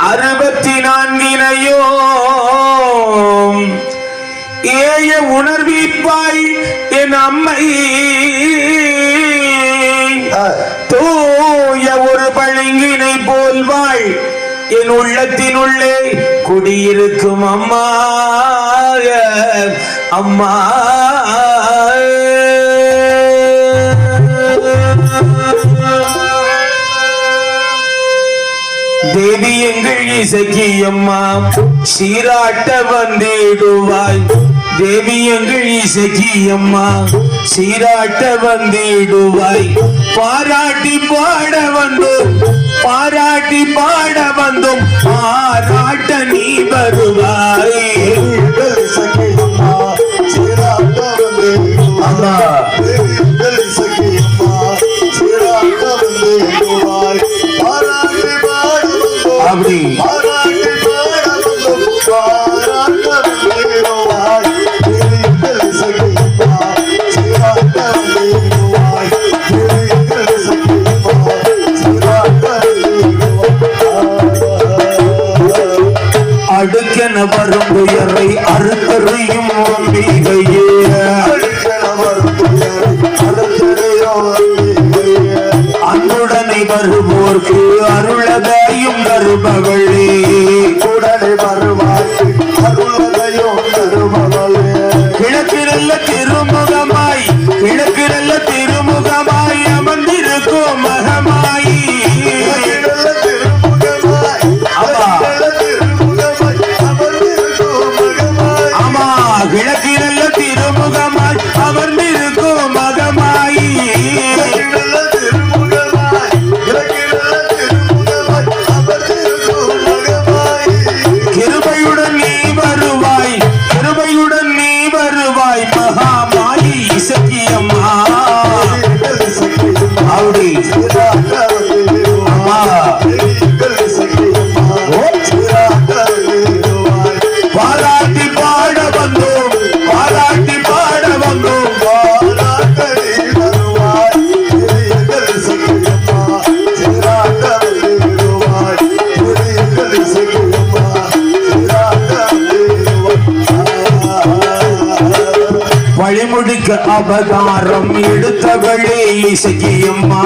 64 ஏய உணர்விப்பாய் என் அம்மை தூய ஒரு பளிங்கினை போல்வாய் என் உள்ளத்தினுள்ளே குடியிருக்கும் அம்மா அம்மா தேவி எங்கள் இசைக்கு அம்மா சீராட்ட வந்திடுவாய் தேவி எங்கள் இசைக்கு அம்மா சீராட்ட வந்திடுவாய் பாராட்டி பாட வந்தோம் பாராட்டி பாட வந்தோம் பாராட்ட நீ வருவாய் அப்படி அடுக்கென வரும் துயரை அறுத்தறையும் அம்பிகையே அன்புடனை வருவோர்க்கு அருளதையும் தருபவளே உடனே வருவார்க்கு அருளதையும் தருபவளே கிழக்கிரல்ல திருமுகமாய் கிழக்கிரல்ல திருமுகமாய் அமர்ந்திருக்கும் மகமாயி கிழக்கிரல்ல திருமுகமாய் அமர்ந்திருக்கும் மகமாயி கிருபையுடன் நீ வருவாய் கிருபையுடன் நீ வருவாய் மகாமாயி இசக்கி அம்மா அப்படி அம்மா பாராட்டி பாட வந்தோம் பாராட்டி பாட வந்தோம் வழிமுடிக்க அவதாரம் எடுத்தவளே இசக்கி அம்மா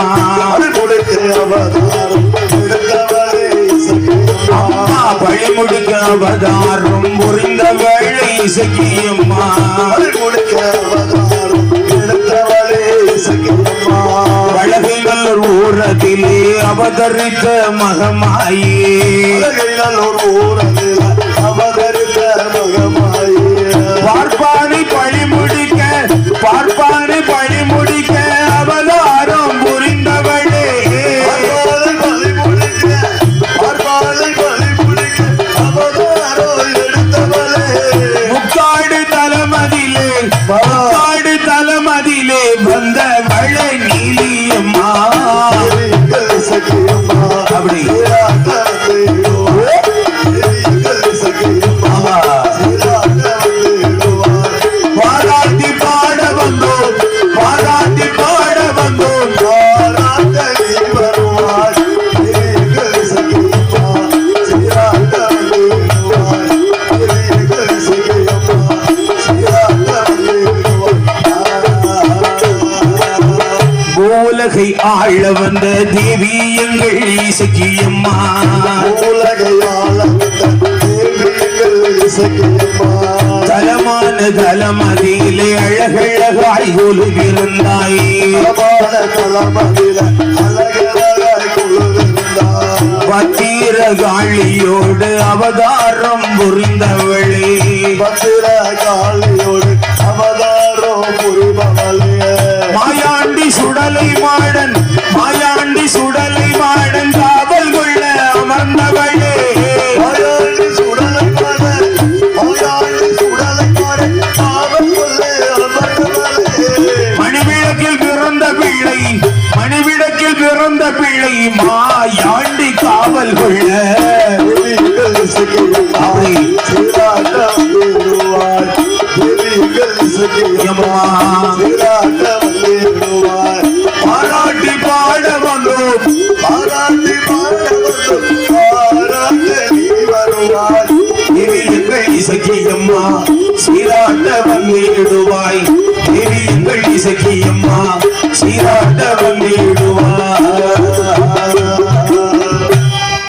அம்மா வழிமுடிக்க அவதாரம் புரிந்தவளே இசக்கி அம்மா வளகைநல்லூர் ஊரதிலே அவதரித்த மகமாயே பார்ப்பானை பழிமுடிக்க பார்ப்பானை பழிமுடிக்க அவதாரம் புரிந்தவளே முக்காடு தலமதிலே முக்காடு தலமதிலே வந்தவளே நீலியம்மா அப்படி பாராட்டி பாட வந்தோம் பாராட்டி பாட வந்தோம் உலகை ஆள வந்த தேவி எங்கள் இசக்கி அம்மா உலகை ஆள தலமான தலமதியிலே அழகழகாய் கொலுவிருந்தாயே பத்திரகாளியோடு அவதாரம் புரிந்தவளே பத்திரகாளியோடு அவதாரம் புரிபவளே மாயாண்டி சுடலை மாடன் மாயாண்டி சுடலை மாடன் காவல் கொள்ள அமர்ந்தவளே மாயாண்டி சுடலை மாடன் மாயாண்டி சுடலை மாடன் காவல் கொள்ள அமர்ந்தவளே மணிவிளக்கில் பிறந்த பிள்ளை மணிவிளக்கில் பிறந்த பிள்ளை மாயாண்டி காவல் கொள்ள பாராட்டி பாட வந்தோம் பாராட்டி பாட வந்தோம் இசக்கியம்மா சீராட்ட வந்திடுவாய் தேவி எங்கள் இசக்கியம்மா சீராட்ட வந்திடுவாய்